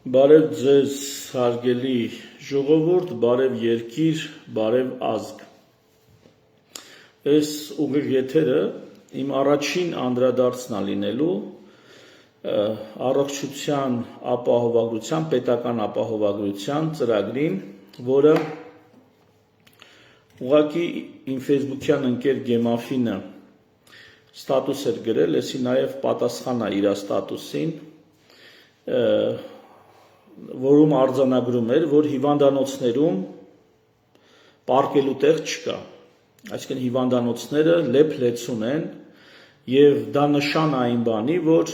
Բարև ձեզ հարգելի ժողովուրդ, բարև երկիր, բարև ազգ։ Այս ուղիղ եթերը իմ առաջին անդրադարձն է լինելու առողջության ապահովագրության, պետական ապահովագրության ծրագրին, որը ուղղակի իմ ֆեյսբուքյան ընկեր Գեմաֆինը ստատուս էր գրել, էսի նաև պատասխան է իր ստատուսին, որում արձանագրում էր, որ հիվանդանոցներում պարկելու տեղ չկա, այսինքն հիվանդանոցները լեփ-լեցուն են եւ դա նշան է այն բանի, որ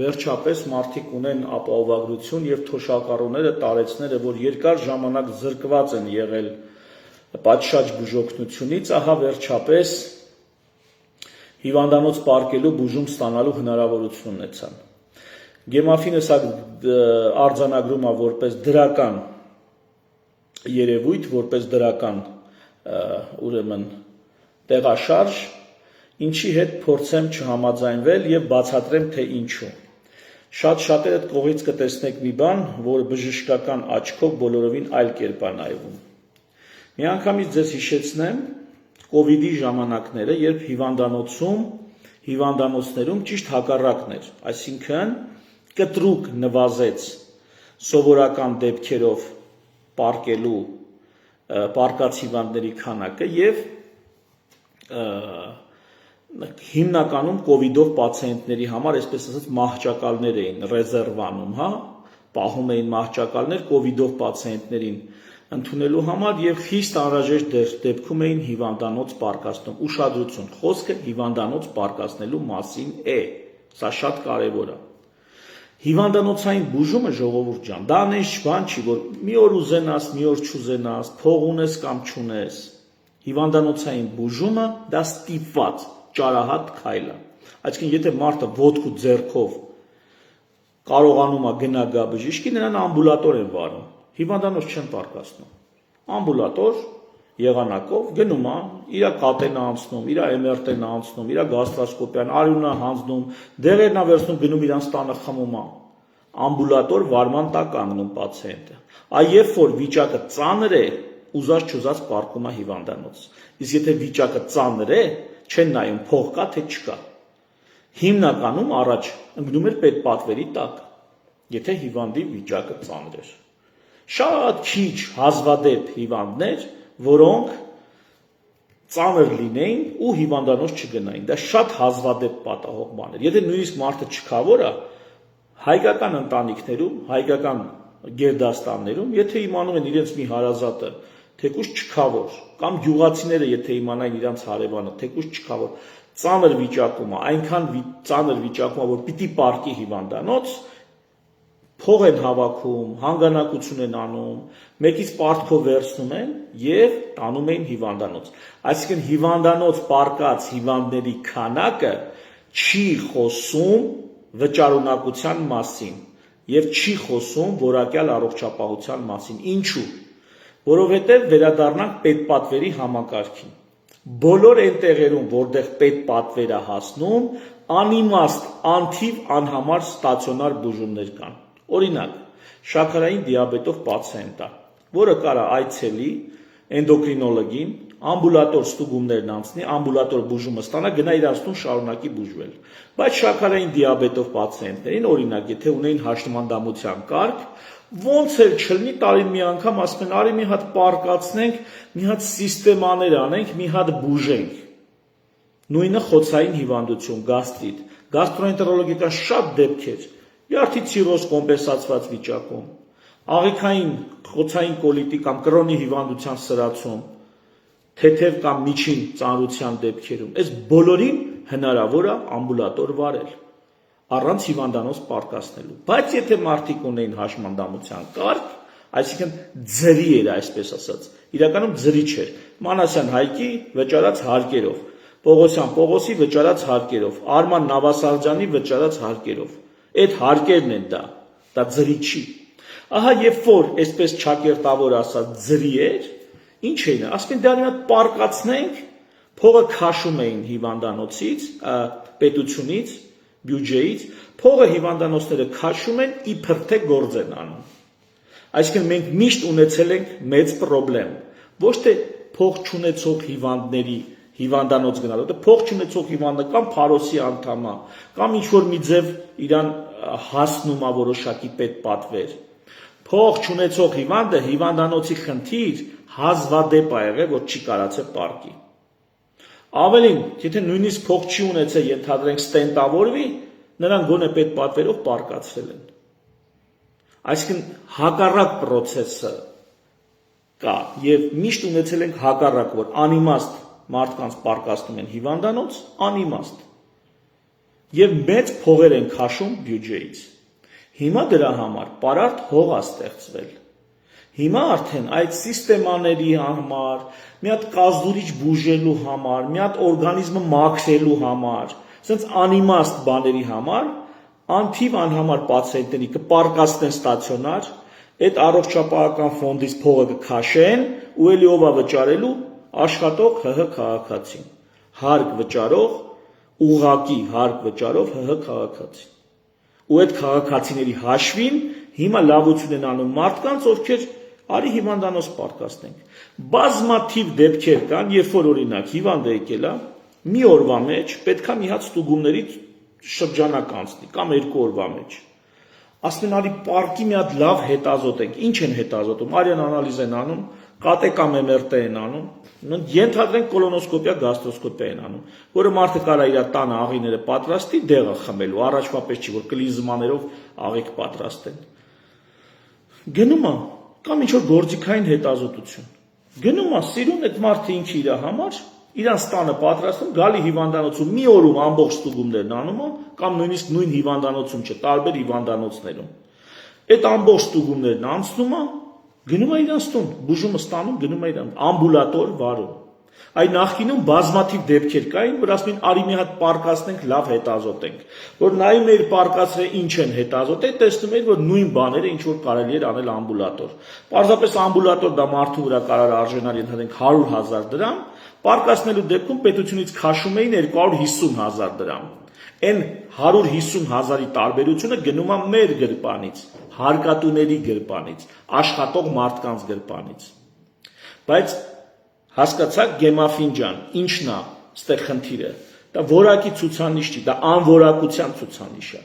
վերջապես մարդիկ ունեն ապահովագրություն եւ թոշակառուները, տարեցները, որ երկար ժամանակ զրկված են եղել պատշաճ բուժօգնությունից, ահա վերջապես հիվանդանոց պարկելու բուժում ստանալու հնարավորություն ունեցան։ Գեմաֆինը սա արձանագրում է որպես դրական երևույթ, որպես դրական ուրեմն տեղաշարժ, ինչի հետ փորձեմ չհամաձայնվել եւ բացատրեմ թե ինչու։ Շատ-շատերը այդ կողից կտեսնեք մի բան, որը բժշկական աչքով բոլորովին այլ կերպ է նայվում։ Միանգամից ձեզ հիշեցնեմ COVID-ի ժամանակները, երբ հիվանդանոցներում ճիշտ հակառակն էր, այսինքն կտրուկ նվազեց սովորական դեպքերով պարկելու պարկած հիվանդների քանակը եւ հիմնականում COVID-ով պացիենտների համար, այսպես ասած, մահճակալներ էին ռեզերվանում, պահում էին մահճակալներ COVID-ով պացիենտներին ընդունելու համար եւ խիստ անհրաժեշտ դեպքում էին հիվանդանոց պարկացնում։ Ուշադրություն, խոսքը հիվանդանոց պարկացնելու մասին է։ Սա շատ կարեւոր է։ Հիվանդանոցային բուժումը, ժողովուրդ ջան, դա այնպես բան չի, որ մի օր ուզենաս, մի օր չուզենաս, փող ունես կամ չունես։ Հիվանդանոցային բուժումը դա ստիպված ճարահատ քայլ է։ Այսինքն, եթե մարդը ոտք ու ձեռքով կարողանում է գնա գա բժիշկի, նրան ամբուլատոր են վարում։ Հիվանդանոց չեն պարկացնում։ Ամբուլատոր եղանակով գնում է, իր կատեն անցնում, իր MRT-ն անցնում, իր գաստրոսկոպիան, արյունն է հանձնում, դեղերն է վերցնում, գնում իրանց տանը խմում է։ Ամբուլատոր վարման տակ կանգնում պացիենտը։ Երբ որ վիճակը ծանր է, ուզած-չուզած պարկում է հիվանդանոց։ Իսկ եթե վիճակը ծանր է, չեն նայում փող կա թե չկա։ Հիմնականում առաջ ընկնում էր պետպատվերի տակ, եթե հիվանդի վիճակը ծանր էր։ Շատ քիչ հազվադեպ հիվանդներ, որոնք ծանր լինեին ու հիվանդանոց չգնային։ Դա շատ հազվադեպ պատահող բան էր։ Եթե նույնիսկ մարդը չքավոր է, հայկական ընտանիքներում, հայկական գերդաստաններում, եթե իմանում են իրենց մի հարազատը, թեկուզ չքավոր, կամ գյուղացիները, եթե իմանային իրենց հարևանը, թեկուզ չքավոր, ծանր վիճակում է, այնքան ծանր վիճակում է, որ պիտի պարկի հիվանդանոց, փող են հավաքում, հանգանակություն են անում, մեկից պարտքով վերցնում են եւ տանում էին հիվանդանոց։ Այսինքն հիվանդանոց պարկած հիվանդների քանակը չի խոսում վճարունակության մասին եւ չի խոսում որակյալ առողջապահության մասին։ Ինչու՞։ Որովհետեւ վերադառնանք պետպատվերի համակարգին։ Բոլոր այն տեղերում, որտեղ պետպատվեր է հասնում, անիմաստ, անթիվ, անհամար ստացիոնար բուժումներ կան։ Օրինակ, շաքարային դիաբետով պացիենտ է, որը կարա այցելի էնդոկրինոլոգին, ամբուլատոր ստուգումներն անցնի, ամբուլատոր բուժումը ստանա, գնա իրենց տուն շարունակի բուժվել։ Բայց շաքարային դիաբետով պացիենտներին, օրինակ, եթե ունեին հաշմանդամության կարգ, ոնց էլ չլինի, տարին մի անգամ ասում են, արի մի հատ պարկացնենք, մի հատ սիստեմաներ անենք, մի հատ բուժենք։ Նույնը խոցային հիվանդություն, գաստրիտ, գաստրոենտերոլոգիկան շատ դեպքեր, յարդի ցիրոզ կոմպենսացված վիճակում, աղիքային խոցային կոլիտի կամ կրոնի հիվանդության սրացում, թեթև կամ միջին ծանրության դեպքերում, այս բոլորին հնարավոր է ամբուլատոր վարել, առանց հիվանդանոց պարկացնելու։ Բայց եթե մարդիկ ունեին հաշմանդամության կարգ, այսինքն ձրի էր, այսպես ասած, իրականում ձրի չէր, Մանասյան Հայկի վճարած հարկերով, Պողոսյան Պողոսի վճարած հարկերով, Արման Նավասարդյանի վճարած հարկերով, այդ հարկերն են դա ձրի չի։ Ահա երբ որ այսպես ճակերտավոր ասած ձրի էր, ինչ էին, ասում են դեռ մի հատ պարկացնենք, փողը քաշում էին հիվանդանոցից, պետությունից, բյուջեից, փողը հիվանդանոցները քաշում են, իբր թե գործ են անում։ Այսինքն մենք միշտ ունեցել ենք մեծ խնդրեմ, ոչ թե փող չունեցող հիվանդների հիվանդանոց գնալու, դա փող չունեցող հիվանդը կամ փարոսի անդամա, կամ ինչ-որ մի ձև իրան հասնում է որոշակի պետպատվեր։ Փող չունեցող հիվանդը հիվանդանոցի խնդիր հազվադեպ է եղել, որ չի կարացել պարկի։ Ավելին, եթե նույնիսկ փող չի ունեցել, ենթադրենք ստենտավորվի, նրան գոնե պետպատվերով պարկացրել են։ Այսինքն հակառակ process-ը կա եւ միշտ ունեցել ենք հակառակ, որ անիմաստ մարդկանց պարկացնում են հիվանդանոց, անիմաստ եւ մեծ փողեր են քաշում բյուջեից։ Հիմա դրա համար պարարտ հող է ստեղծվել։ Հիմա արդեն այդ սիստեմաների համար, մի հատ կազդուրիչ բուժելու համար, մի հատ օրգանիզմը մաքրելու համար, ասենց անիմաստ բաների համար անթիվ անհամար պացիենտների կպարկացնեն ստացիոնար, այդ առողջապահական ֆոնդից փողը կքաշեն ու էլի ով է վճարելու աշխատող ՀՀ քաղաքացին, հարկ վճարող, ուղղակի հարկ վճարող ՀՀ քաղաքացին։ Ու այդ քաղաքացիների հաշվին հիմա լավություն են անում մարդկանց, ովքեր արի հիվանդանոց պարկացնենք։ Բազմաթիվ դեպքեր կան, երբ որ օրինակ հիվանդը եկել է, մի օրվա մեջ պետքա մի հատ ստուգումների շրջանակ անցնի կամ 2 օրվա մեջ։ Ասում են արի պարկի մի հատ լավ հետազոտ ենք։ Ինչ են հետազոտում։ Արյան անալիզ են անում, կատեկամ MRT են անում, ենթադրենք կոլոնոսկոպիա, գաստրոսկոպիա են անում, որը մարդը կարա իր տանը աղիները պատրաստի, դեղը խմելու, առաջվա պես չի, որ կլիզմաներով աղիք պատրաստեն։ Գնում է, կամ ինչ-որ գործիքային հետազոտություն։ Գնում է, սիրուն այդ մարդը ինքը իր համար, իրան ստանը պատրաստում, գալի հիվանդանոցում մի օրում ամբողջ ստուգումներն անում է, կամ նույնիսկ նույն հիվանդանոցում չէ, տարբեր հիվանդանոցներում։ Այդ ամբողջ ստուգումներն անցնում է, գնում է իրանց տուն, բուժումը ստանում, գնում է իրան ամբուլատոր վարում։ Այդ նախկինում բազմաթիվ դեպքեր կային, որ ասում են արի մի հատ պարկացնենք, լավ հետազոտենք, որ նայում էր պարկացրել ինչ են հետազոտել, տեսնում էր, որ նույն բաները ինչ որ կարելի էր անել ամբուլատոր։ Պարզապես ամբուլատոր դա մարդու վրա կարող արժանալ ենթադրենք 100,000 դրամ, պարկացնելու դեպքում պետությունից քաշում էին 250,000 դրամ։ Այն 150,000-ի տարբերությունը գնում է մեր գրպանից, հարկատուների գրպանից, աշխատող մարդկանց գրպանից։ Բայց հասկացաք գեմաֆին ինչն է ստեղ խնդիրը։ Դա որակի ցուցանիշ չի, դա անորակության ցուցանիշ է։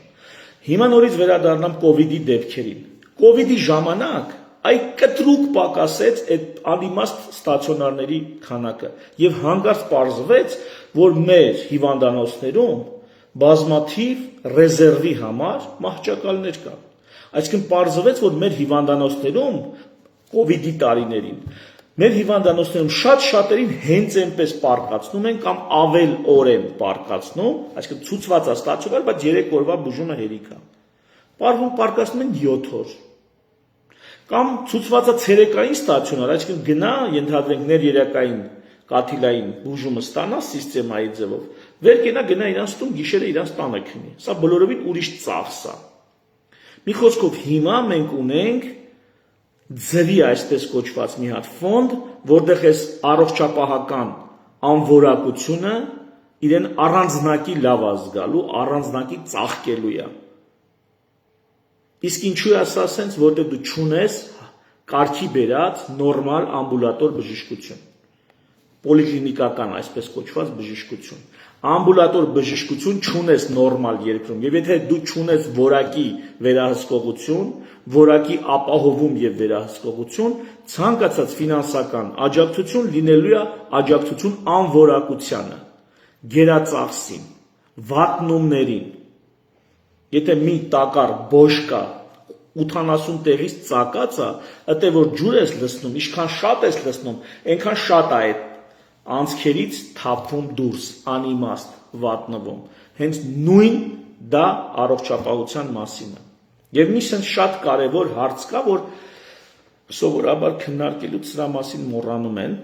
Հիմա նորից վերադառնամ կոവിഡ്ի դեպքերին։ Կոവിഡ്ի ժամանակ այ կտրուկ պակասեց այդ անիմաստ ստացիոնարների քանակը եւ հանկարծ պարզվեց, որ մեր հիվանդանոցներում բազմաթիվ ռեզերվի համար մահճակալներ կան։ Այսինքն պարզվեց, որ մեր հիվանդանոցներում կոവിഡ്ի տարիներին մեր հիվանդանոցներում շատ-շատերին հենց այնպես պարկացնում են կամ ավել օր են պարկացնում, այսինքն ցուցված է ստացիոնար, բայց 3 օրվա բուժումը հերիք է։ Պարվում պարկացնում են 7 օր։ Կամ ցուցված է ցերեկային ստացիոնար, այսինքն գնա, ենթադրենք ներերակային կաթիլային բուժումը ստանա սիստեմայի ձևով, վեր կենա գնա իրանց տուն, գիշերը իրանց տանը քնի։ Սա բոլորովին ուրիշ ծախս է։ Մի խոսքով հիմա մենք ունենք ձևի այսպես կոչված մի հատ ֆոնդ, որտեղ էս առողջապահական անորակությունը իրեն առանձնակի լավ է զգալու, առանձնակի ծաղկելու է։ Իսկ ինչու է ասենց, որտեղ դու չունես կարգի բերած նորմալ ամբուլատոր բժշկություն, պոլիկլինիկական այսպես կոչված բժշկություն, ամբուլատոր բժշկություն չունես նորմալ երկրում, եւ եթե դու չունես որակի վերահսկողություն, որակի ապահովում եւ վերահսկողություն, ցանկացած ֆինանսական աջակցություն լինելու է աջակցություն անորակությանը, գերածախսին, վատնումներին։ Եթե մի տակար բոշ կա 80 տեղից ծակած է, այդտեղ որ ջուր ես լցնում, ինչքան շատ ես լցնում, այնքան շատ է այդ անցքերից թափվում դուրս, անիմաստ վատնվում։ Հենց նույն դա առողջապահության մասին է։ Եվ մի շատ կարևոր հարց կա, որ սովորաբար քննարկելուց սրա մասին մոռանում են,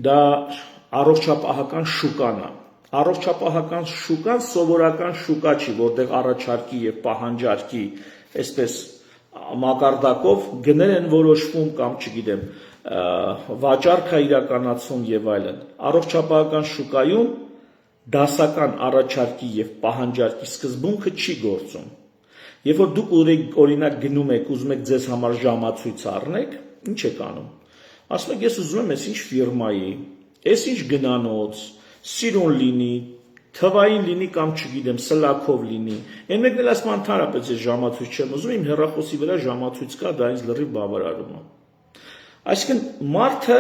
դա առողջապահական շուկան է։ Առողջապահական շուկան սովորական շուկա չի, որտեղ առաջարկի եւ պահանջարկի այսպես մակարդակով գներ են որոշվում կամ չգիտեմ վաճառք է իրականացում եւ այլն։ Առողջապահական շուկայում դասական առաջարկի եւ պահանջարկի սկզբունքը չի գործում։ Երբ որ դուք օրինակ գնում եք, ուզում եք ձեզ համար ժամացույց առնեք, ինչ եք անում։ Ասում եք, ես ուզում եմ այսինչ ֆիրմայի, այսինչ գնանոց, սիրուն լինի, թվային լինի կամ չգիտեմ, սլաքով լինի։ Այն մեկն էլ ասում ընդհանրապես ես ժամացույց չեմ ուզում, իմ հեռախոսի վրա ժամացույց կա, դա ինձ լրիվ բավարարում է։ Այսինքն մարդը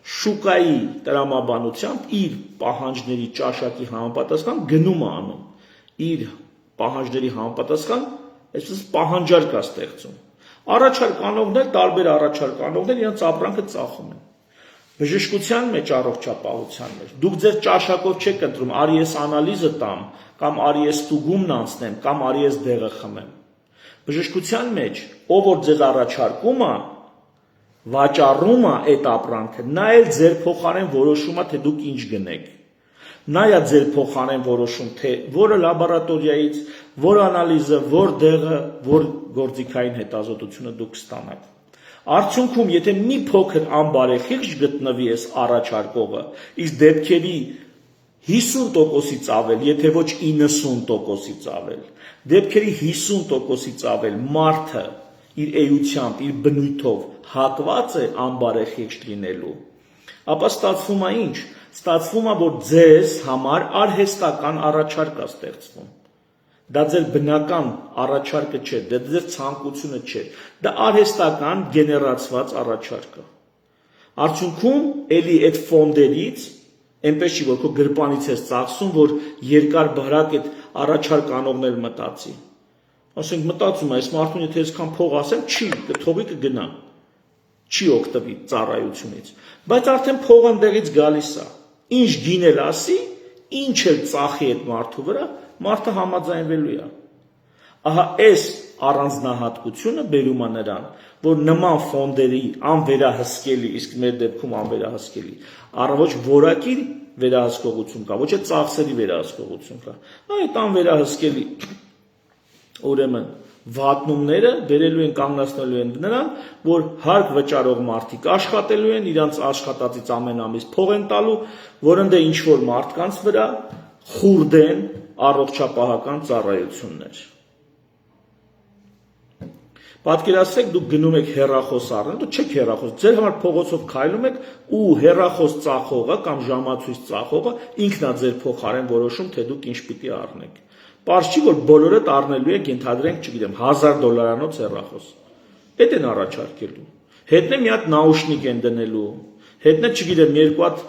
շուկայի տրամաբանությամբ իր պահանջների ճաշակի համապատասխան գնում է անում, իր պահանջների համապատասխան, այսպես պահանջարկ է ստեղծում։ Առաջարկ անողներ, տարբեր առաջարկ անողներ իրենց ապրանքը ծախում են։ Բժշկության մեջ, առողջապահության մեջ դուք ձեր ճաշակով չեք ընտրում, արի ես անալիզը տամ, կամ արի ես ստուգումն անցնեմ, կամ արի ես դեղը խմեմ։ Բժշկության մեջ ով որ ձեզ առաջարկում է, վաճառում է այդ ապրանքը, նա էլ ձեր փոխարեն որոշում է, թե դուք ինչ գնեք։ Նա է ձեր փոխարեն որոշում, թե որը լաբորատորիայից, որ անալիզը, որ դեղը, որ գործիքային հետազոտությունը դուք ստանաք։ Արդյունքում, եթե մի փոքր անբարեխիղճ գտնվի այս առաջարկողը, իսկ դեպքերի 50%-ից ավել, եթե ոչ 90%-ից ավել, դեպքերի 50%-ից ավել մարդը իր էությամբ, իր բնույթով հակված է անբարեխիղճ լինելու, ապա ստացվում է ինչ։ Ստացվում է, որ ձեզ համար արհեստական առաջարկ է ստեղծվում։ Դա ձեր բնական առաջարկը չէ, դա ձեր ցանկությունը չէ, դա արհեստական գեներացված առաջարկ է։ Արդյունքում էլի այդ ֆոնդերից այնպես չի, որ քո գրպանից ես ծախսում, որ երկար բարակ այդ առաջարկ անողներ մտածի։ Ասենք մտածում է, այս մարդուն եթե այսքան փող ասեմ, չի, կթողի կգնա, չի օգտվի ծառայությունից, բայց արդեն փողը ընդեղից գալիս է։ Ինչ գինել ասի, ինչ էլ ծախի այդ մարդու վրա, մարդը համաձայնվելու է։ Ահա այս առանձնահատկությունը բերում է նրան, որ նման ֆոնդերի անվերահսկելի, իսկ մեր դեպքում անվերահսկելի, առավոչ որակի վերահսկողություն կա, ոչ է ծախսերի վերահսկողություն կա։ Այդ անվերահսկելի ուրեմն վատնումները բերելու են կանգնացնելու են նրան, որ հարկ վճարող մարդիկ աշխատելու են, իրանց աշխատածից ամեն ամիս փող են տալու, որոնց ինչ որ մարդկանց վրա խուրդ են առողջապահական ծառայություններ։ Պատկերացրեք դուք գնում եք հեռախոս առնել, դուք չեք հեռախոս, ձեր համար փողոցով քայլում եք ու հեռախոս ծախողը կամ ժամացույց ծախողը ինքն է ձեր փոխարեն որոշում, թե դուք ինչ պիտի առնեք։ Պարզ չի, որ բոլորը առնելու եք, ենթադրենք, չգիտեմ, $1000 հեռախոս։ Այդ են առաջարկելու։ Հետն է մի հատ նաուշնիկ են դնելու, հետն է, չգիտեմ, երկու հատ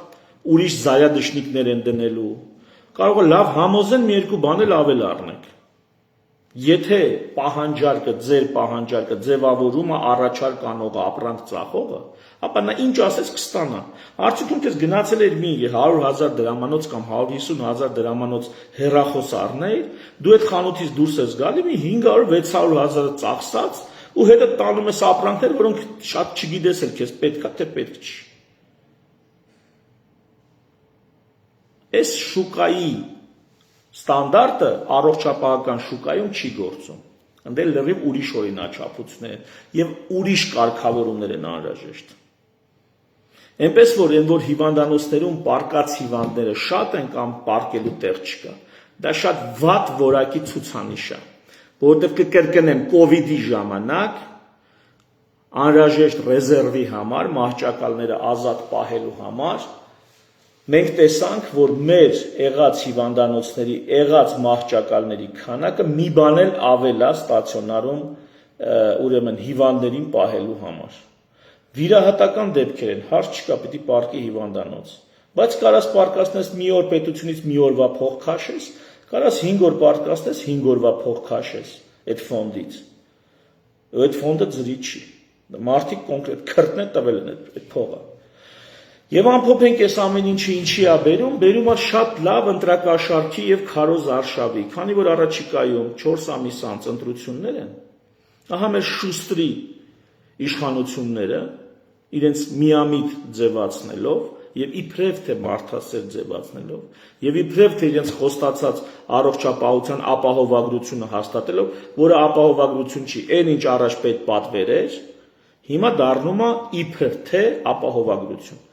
ուրիշ զայադշնիկներ են դնելու։ Կարող է լավ համոզեն մի երկու բան էլ ավել առնեք։ Եթե պահանջարկը, ձեր պահանջարկը ձևավորում է առաջարկ անողը, ապրանք ծախողը, ապա նա ինչ ասես կստանա։ Արդյունքում դες գնացել էր մի 100,000 դրամանոց կամ 150,000 դրամանոց հեռախոս առնել, դու այդ խանութից դուրս ես գալի մի 500-600,000 ծախսած ու հետո տանում ես ապրանքներ, որոնք շատ չգիտես էլ քեզ պետք է թե պետք չի։ Այս շուկայի ստանդարտը առողջապահական շուկայում չի գործում։ Ընդ լրիվ ուրիշ օրինաչափություններ եւ ուրիշ կարգավորումներ են անհրաժեշտ։ Այնպես որ այն որ հիվանդանոցներում պարկած հիվանդները շատ են կամ պարկելու տեղ չկա, դա շատ վատ որակի ցուցանիշ է, որովհետեւ կկրկնեմ կոവിഡ്ի ժամանակ անհրաժեշտ ռեզերվի համար, մահճակալները ազատ պահելու համար մենք տեսանք, որ մեր եղած հիվանդանոցների, եղած մահճակալների քանակը մի բան էլ ավել է ստացիոնարում ուրեմն հիվանդներին պահելու համար։ Վիրահատական դեպքեր են, հարց չկա, պիտի պարկի հիվանդանոց։ Բայց կարաս պարկասնես մի օր պետությունից մի օրվա փող քաշես, կարաս 5 օր պարկասնես 5 օրվա փող քաշես այդ ֆոնդից։ Այդ ֆոնդը ծրի չի։ Մարդիկ կոնկրետ քրտնեն տվել են այդ փողը։ Եվ ամփոփենք այս ամեն ինչը ինչի է բերում է շատ լավ ընտրակաշարքի եւ քարոզ արշավի, քանի որ առաջիկայում 4 ամիս անց ընտրություններ են, ահա մեր շուստրի իշխանությունները իրենց միամիտ ձևացնելով եւ իբրև թե մարդասեր ձևացնելով եւ իբրև թե իրենց խոստացած առողջապահության ապահովագրությունը հաստատելով, որը ապահովագրություն չի, այն ինչ առաջ պետք պատվեր էր, հիմա դառնում է իբր թե ապահովագրություն։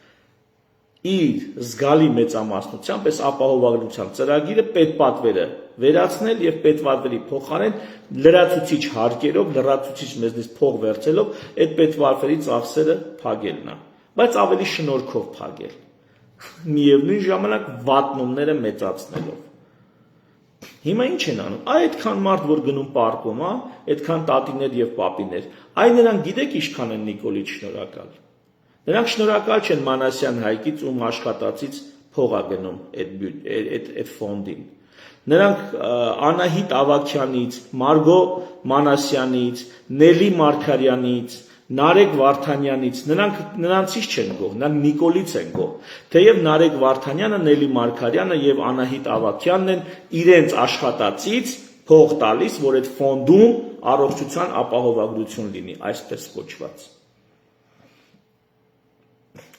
իր զգալի մեծամասնությամբ այս ապահովագրության ծրագիրը պետպատվերը վերացնել եւ պետպատվերի փոխարեն լրացուցիչ հարկերով, լրացուցիչ մեզնից փող վերցելով այդ պետպատվերի ծախսերը փակելն է, բայց ավելի շնորհքով փակել։ Միևնույն ժամանակ վատնումները մեծացնելով։ Հիմա ինչ են անում։ Այդքան մարդ որ գնում պարկում, այդքան տատիներ եւ պապիներ։ Այ նրանք գիտեք ինչքան են Նիկոլից շնորհակալ։ Նրանք շնորհակալ չեն Մանասյան Հայկից, ում աշխատածից փող է գնում այդ ֆոնդին։ Նրանք Անահիտ Ավագյանից, Մարգո Մանասյանից, Նելի Մարգարյանից, Նարեկ Վարդանյանից, նրանցից չեն գող, նրանք Նիկոլից են գող։ Թեև Նարեկ Վարդանյանը, Նելի Մարգարյանը եւ Անահիտ Ավագյանն են իրենց աշխատածից փող տալիս, որ այդ ֆոնդում առողջության ապահովագրություն լինի, այսպես կոչված։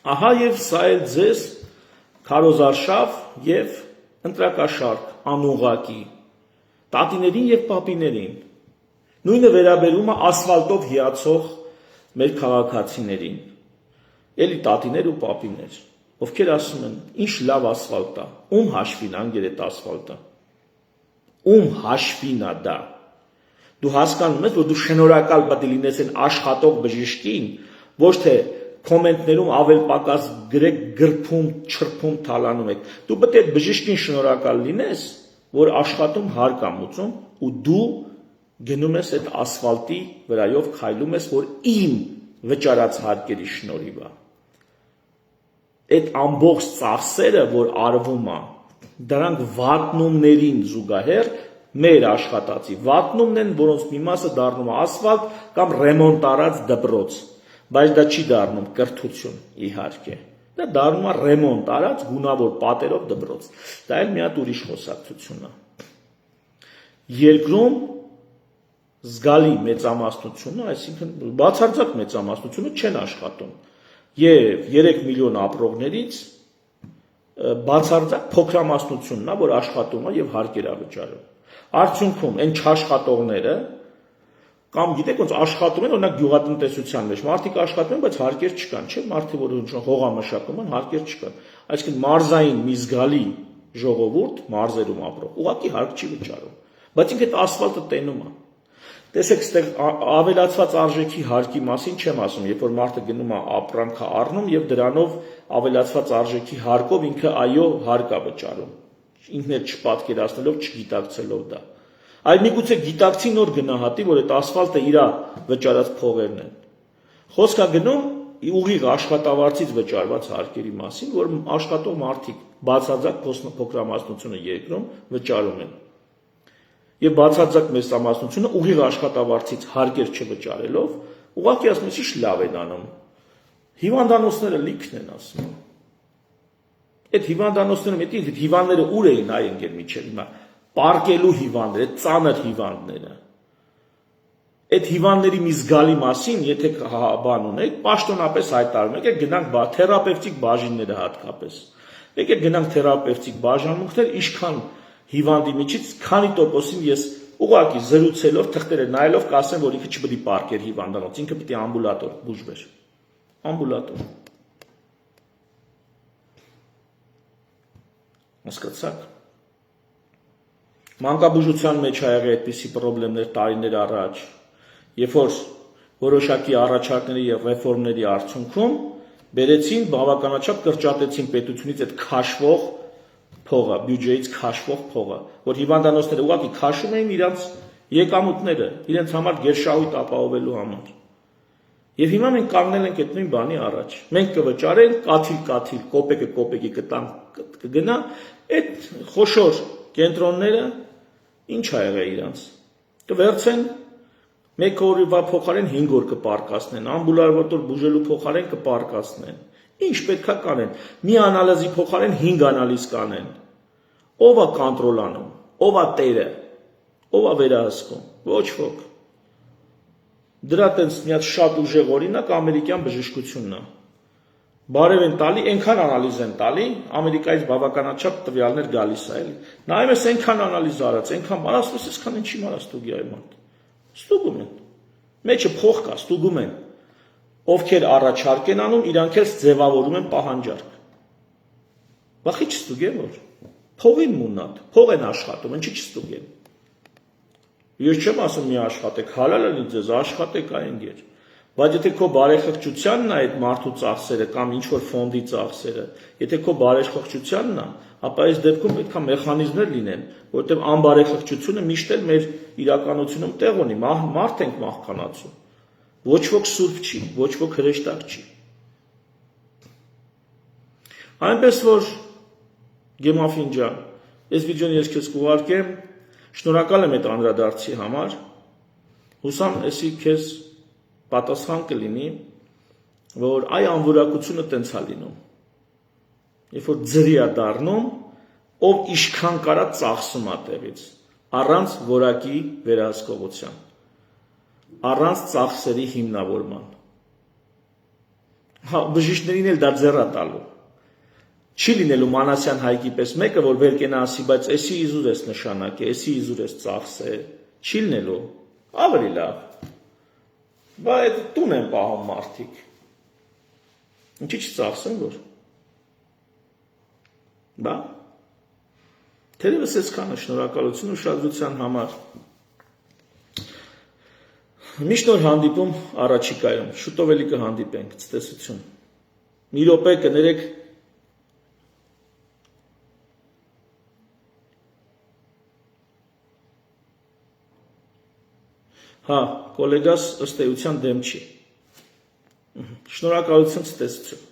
Ահա եւ սա էլ ձեզ քարոզարշավ եւ ընտրակաշարք անուղակի տատիներին եւ պապիներին։ Նույնը վերաբերում է ասֆալտով հիացող մեր քաղաքացիներին։ Էլի տատիներ ու պապիներ, ովքեր ասում են, ինչ լավ ասֆալտ է, ում հաշվին անգեր այդ ասֆալտը։ Ում հաշվին է դա։ Դու հասկանում ես, որ դու շնորհակալ պետք է լինես այն աշխատող բժշկին, ոչ թե կոմենտներում ավել պակաս գրեք գրփում, չրփում, թալանում եք։ Դու պետք է բժշկին շնորհակալ լինես, որ աշխատում հարկ է մուծում ու դու գնում ես այդ ասֆալտի վրայով քայլում ես, որ իմ վճարած հարկերի շնորհիվ է։ Այդ ամբողջ ծախսերը, որ արվում է, դրանք վատնումներին զուգահեռ մեր աշխատածի վատնումն են, որոնց մի մասը դառնում է ասֆալտ կամ ռեմոնտ արած դպրոց, բայց դա չի դառնում կրթություն, իհարկե։ Դա դառնում է ռեմոնտ արած գունավոր պատերով դպրոց։ Դա էլ մի հատ ուրիշ խոսակցություն է։ Երկրում զգալի մեծամասնությունը, այսինքն բացարձակ մեծամասնությունը չեն աշխատում։ Եվ 3 միլիոն ապրողներից բացարձակ փոքրամասնությունն է, որ աշխատում է եւ հարկեր է վճարում։ Արդյունքում այն չաշխատողները կամ գիտեք ոնց աշխատում են, օրինակ գյուղատնտեսության մեջ մարդիկ աշխատում են, բայց հարկեր չկան, չէ՞, մարդիկ որ հողամշակում են, հարկեր չկան։ Այսինքն մարզային մի զգալի ժողովուրդ մարզերում ապրող ուղղակի հարկ չի վճարում, բայց ինքը այդ ասֆալտը տենում է։ Տեսեք, այստեղ ավելացված արժեքի հարկի մասին չեմ ասում, երբ որ մարդը գնում է ապրանքը առնում եւ դրանով ավելացված արժեքի հարկով ինքը այո հարկ է վճարում։ Ինքն էլ չպատկերացնելով, չգիտակցելով դա։ Այլ միգուցե գիտակցի նոր գնահատի, որ այդ ասֆալտը իր վճարած փողերն են։ Խոսք է գնում ուղիղ աշխատավարձից վճարված հարկերի մասին, որ աշխատող մարդիկ բացարձակ փոքրամասնությունը երկրում վճարում են։ Եվ բացարձակ մեծամասնությունը ուղիղ աշխատավարձից հարկեր չվճարելով, ուղղակի ասում են, ինչ լավ են անում։ Հիվանդանոցները լիքն են ասում։ Այդ հիվանդանոցները մետի հիվանդները ուր էին այ ընկեր միջել հիմա պարկելու հիվանդները, ծանր հիվանդները։ Այդ հիվանդների մի զգալի մասին, եթե բան ունեք, պաշտոնապես հայտարարում եք, գնանք թերապևտիկ բաժինները հատկապես։ Եկեք գնանք թերապևտիկ բաժանմունքներ, ինչքան հիվանդի միջից քանի տոկոսին ես ուղղակի զրուցելով, թղթերը նայելով կասեմ, որ ինքը չպետք է պարկեր հիվանդանոց, ինքը պետք է ամբուլատոր բուժվեր։ Ամբուլատոր։ Հասկացաք։ Մանկաբուժության մեջ ա եղել այդպիսի խնդիրներ տարիներ առաջ, երբ որ որոշակի առաջարկների եւ ռեֆորմների արդյունքում բերեցին բավականաչափ կրճատեցին պետությունից այդ քաշվող փողը, բյուջեից քաշվող փողը, որ հիվանդանոցները ուղղակի քաշում էին իրանց եկամուտները, իրենց համար գերշահույթ ապահովելու համար։ Եվ հիմա մենք կանգնել ենք այդ նույն բանի առաջ։ Մենք կվճարենք կաթիլ, կոպեկի կտանք կգնա, այդ խոշոր կենտրոնները ինչ ա եղել իրանց։ Կվերցեն 1 օրվա փոխարեն 5 օր կպարկասնեն, ամբուլատոր բուժելու փոխարեն կպարկասնեն։ Ինչ պետքա կանեն։ Մի անալիզի փոխարեն 5 անալիզ կանեն։ Ո՞վ է կոնտրոլանում, ո՞վ է տերը, ո՞վ է վերահսկում։ Ոչ ոք։ Դրա տենց մի հատ շատ ուժեղ օրինակ ամերիկյան բժշկությունն է։ Բարև են տալի, այնքան անալիզ են տալի, Ամերիկայից բավականաչափ տվյալներ գալիս է էլի։ Նայում ես այնքան անալիզ արած, այնքան բան ասում ես, այսքան ինչի մարա ստուգի այ մարդ։ Ստուգում են։ Մեջը փող կա, ստուգում են։ Ովքեր առաջարկ են անում, իրանք էլ ձևավորում են պահանջարկ։ Բախի չստուգեմ որ փողին մունատ, փող են աշխատում, ինչի չստուգեմ։ Ես չեմ ասում մի աշխատեք, հալալ է ձեզ, աշխատեք այնգեր։ Բայց եթե քո բարեխղճությանն է այդ մարդու ծախսերը կամ ինչ որ ֆոնդի ծախսերը, եթե քո բարեխղճությանն է, ապա այս դեպքում պետք է մեխանիզմներ լինեն, որովհետև անբարեխղճությունը միշտ էլ մեր իրականությունում տեղ ունի, մարդ ենք մահկանացու։ Ոչ ոք սուրբ չի, ոչ ոք հրեշտակ չի։ Այնպես որ Գեմաֆին ջան, այս վիդեոն ես քեզ կուղարկեմ, շնորհակալ եմ այդ անդրադարձի համար, հուսամ էսի քեզ պատասխան կլինի, որ այ անվորակությունը տենց է լինում, երբ որ ձրի է դառնում, ով ինչքան կարա ծախսում է տեղից, առանց որակի վերահսկողության, առանց ծախսերի հիմնավորման, բժիշկներին էլ դա ձեռ է տալու, չի լինելու Մանասյան Հայկի պես մեկը, որ վեր կենա ասի, բայց էսի իզուր ես նշանակե, էսի իզուր ես ծախսե, չի լինելու, ավելի լավ, բայց տուն են պահում մարդիկ, ինչի չծախսեն որ, բա, թերևս այսքանը շնորհակալություն ուշադրության համար, միշտ նոր հանդիպում առաջիկայում, շուտով էլի կհանդիպենք, ցտեսություն, մի րոպե կներեք Հա, կոլեգաս ըստ էության դեմ չի։ Շնորհակալություն, ցտեսություն։